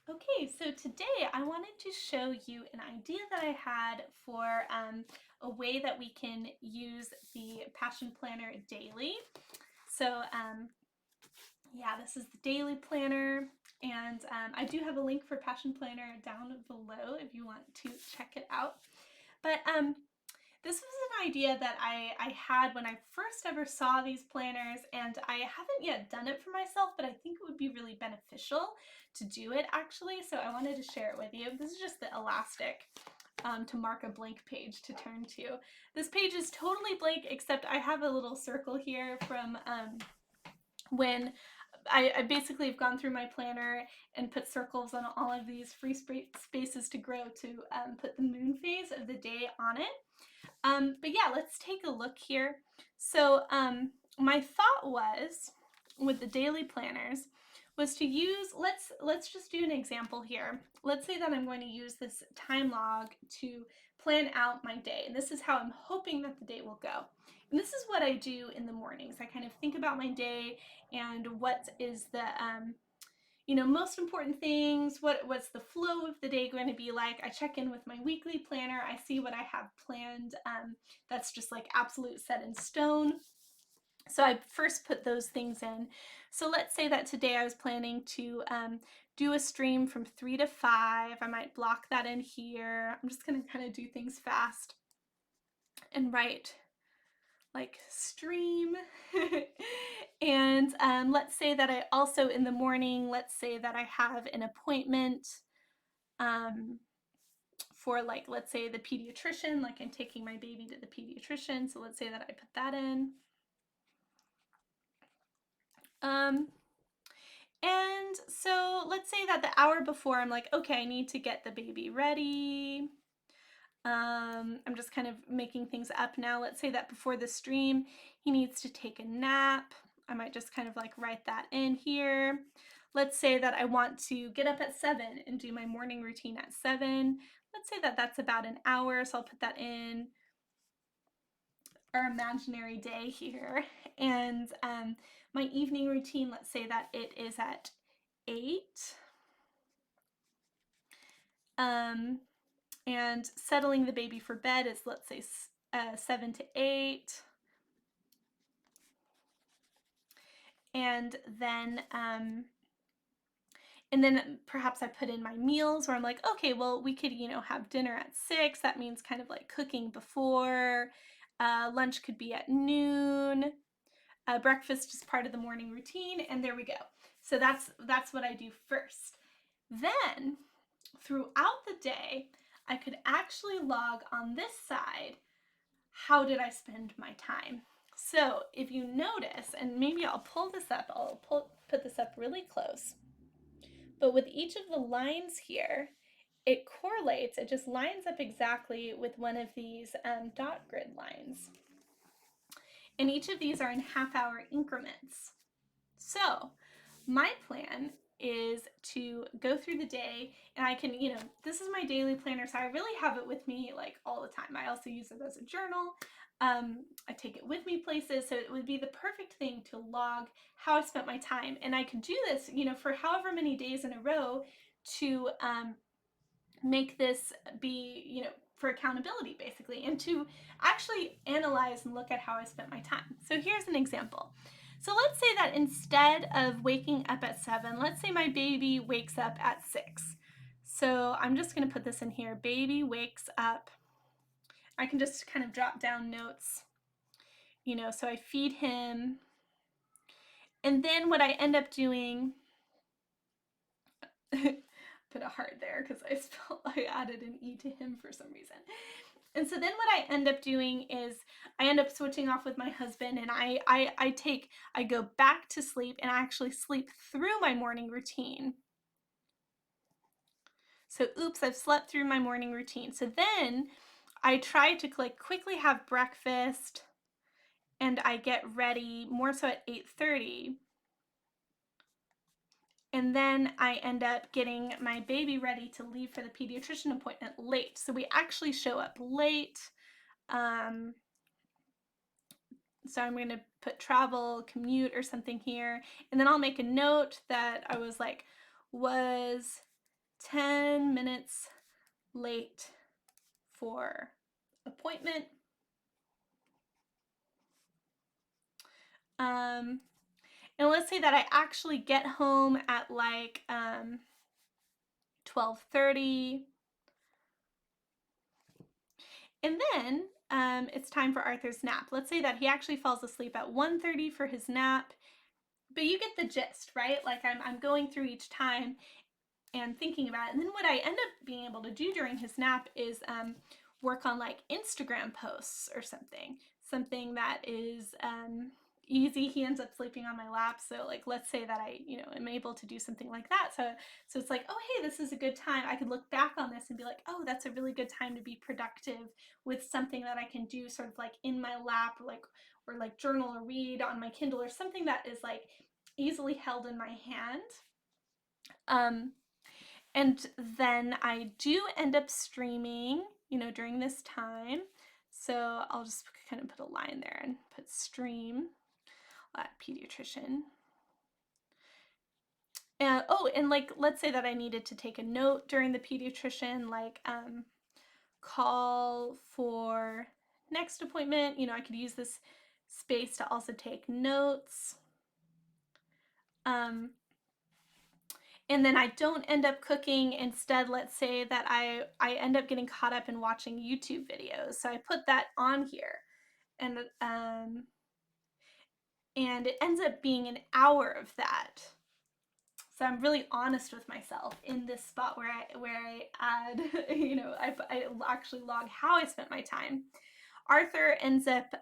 Okay, so today I wanted to show you an idea that I had for a way that we can use the Passion Planner daily. So, yeah, this is the daily planner, and I do have a link for Passion Planner down below if you want to check it out. But this was an idea that I had when I first ever saw these planners, and I haven't yet done it for myself, but I think it would be really beneficial to do it actually, so I wanted to share it with you. This is just the elastic to mark a blank page to turn to. This page is totally blank except I have a little circle here from when I basically have gone through my planner and put circles on all of these free spaces to grow to put the moon phase of the day on it. But yeah, let's take a look here. So my thought was with the daily planners was to use, let's just do an example here. Let's say that I'm going to use this time log to plan out my day, and this is how I'm hoping that the day will go. And this is what I do in the mornings. I kind of think about my day and what is the most important things, what's the flow of the day going to be like. I check in with my weekly planner. I see what I have planned that's just like absolute set in stone. So I first put those things in. So let's say that today I was planning to do a stream from 3 to 5. I might block that in here. I'm just going to kind of do things fast and write like stream. And let's say that I also in the morning, let's say that I have an appointment um, for like, let's say the pediatrician, like I'm taking my baby to the pediatrician. So let's say that I put that in. Um, and so let's say that the hour before I'm like, okay, I need to get the baby ready. I'm just kind of making things up now. Let's say that before the stream, he needs to take a nap. I might just kind of like write that in here. Let's say that I want to get up at 7 and do my morning routine at 7. Let's say that that's about an hour, so I'll put that in our imaginary day here. And my evening routine, let's say that it is at 8. Um, and settling the baby for bed is, let's say, 7 to 8. And then perhaps I put in my meals where I'm like, okay, well, we could, have dinner at 6. That means kind of like cooking before. Lunch could be at noon. Breakfast is part of the morning routine, and there we go. So that's what I do first. Then throughout the day, I could actually log on this side, how did I spend my time? So if you notice, and maybe I'll pull this up, put this up really close, but with each of the lines here, it correlates, it just lines up exactly with one of these dot grid lines. And each of these are in half-hour increments. So my plan is to go through the day, and I can, this is my daily planner, so I really have it with me like all the time. I also use it as a journal. I take it with me places, so it would be the perfect thing to log how I spent my time. And I could do this, for however many days in a row to make this be, for accountability basically, and to actually analyze and look at how I spent my time. So here's an example. So let's say that instead of waking up at 7, let's say my baby wakes up at 6. So I'm just going to put this in here. Baby wakes up. I can just kind of drop down notes, so I feed him. And then what I end up doing, put a heart there because I added an E to him for some reason. And so then what I end up doing is I end up switching off with my husband, and I go back to sleep, and I actually sleep through my morning routine. So oops, I've slept through my morning routine. So then I try to like quickly have breakfast, and I get ready more so at 8:30. And then I end up getting my baby ready to leave for the pediatrician appointment late. So we actually show up late. So I'm going to put travel, commute, or something here. And then I'll make a note that I was 10 minutes late for appointment. And let's say that I actually get home at like 12:30. And then it's time for Arthur's nap. Let's say that he actually falls asleep at 1:30 for his nap. But you get the gist, right? Like I'm going through each time and thinking about it. And then what I end up being able to do during his nap is work on like Instagram posts or something that is easy. He ends up sleeping on my lap, so like let's say that I am able to do something like that. So it's like, oh hey, this is a good time. I could look back on this and be like, oh, that's a really good time to be productive with something that I can do sort of like in my lap, or like journal or read on my Kindle, or something that is like easily held in my hand. And then I do end up streaming, during this time. So I'll just kind of put a line there and put stream pediatrician. And like, let's say that I needed to take a note during the pediatrician, like call for next appointment. I could use this space to also take notes. And then I don't end up cooking. Instead, let's say that I end up getting caught up in watching YouTube videos. So I put that on here, and it ends up being an hour of that. So I'm really honest with myself in this spot where I add, I actually log how I spent my time. Arthur ends up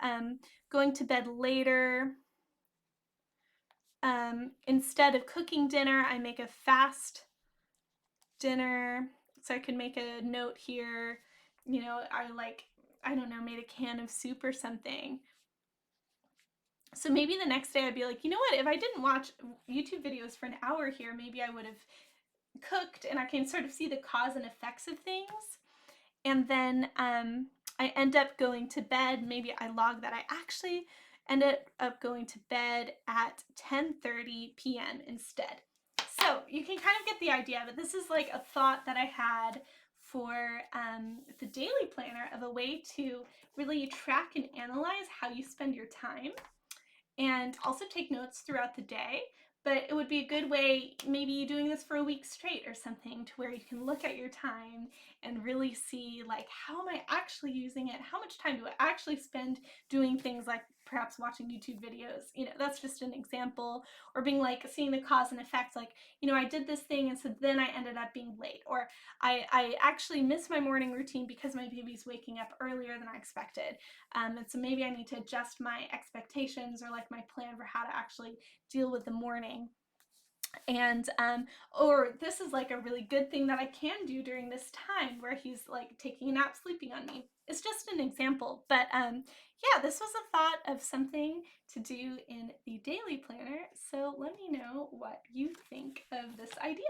going to bed later. Instead of cooking dinner, I make a fast dinner. So I can make a note here, I don't know, made a can of soup or something. So maybe the next day I'd be like, you know what, if I didn't watch YouTube videos for an hour here, maybe I would have cooked, and I can sort of see the cause and effects of things. And then I end up going to bed. Maybe I log that I actually ended up going to bed at 10:30 p.m. instead. So you can kind of get the idea, but this is like a thought that I had for the daily planner, of a way to really track and analyze how you spend your time, and also take notes throughout the day. But it would be a good way, maybe doing this for a week straight or something, to where you can look at your time and really see, like, how am I actually using it? How much time do I actually spend doing things like perhaps watching YouTube videos? That's just an example. Or being like, seeing the cause and effect, like, I did this thing and so then I ended up being late. Or I actually missed my morning routine because my baby's waking up earlier than I expected. And so maybe I need to adjust my expectations, or like my plan for how to actually deal with the morning. And or this is like a really good thing that I can do during this time where he's like taking a nap, sleeping on me. It's just an example, but yeah, this was a thought of something to do in the daily planner. So let me know what you think of this idea.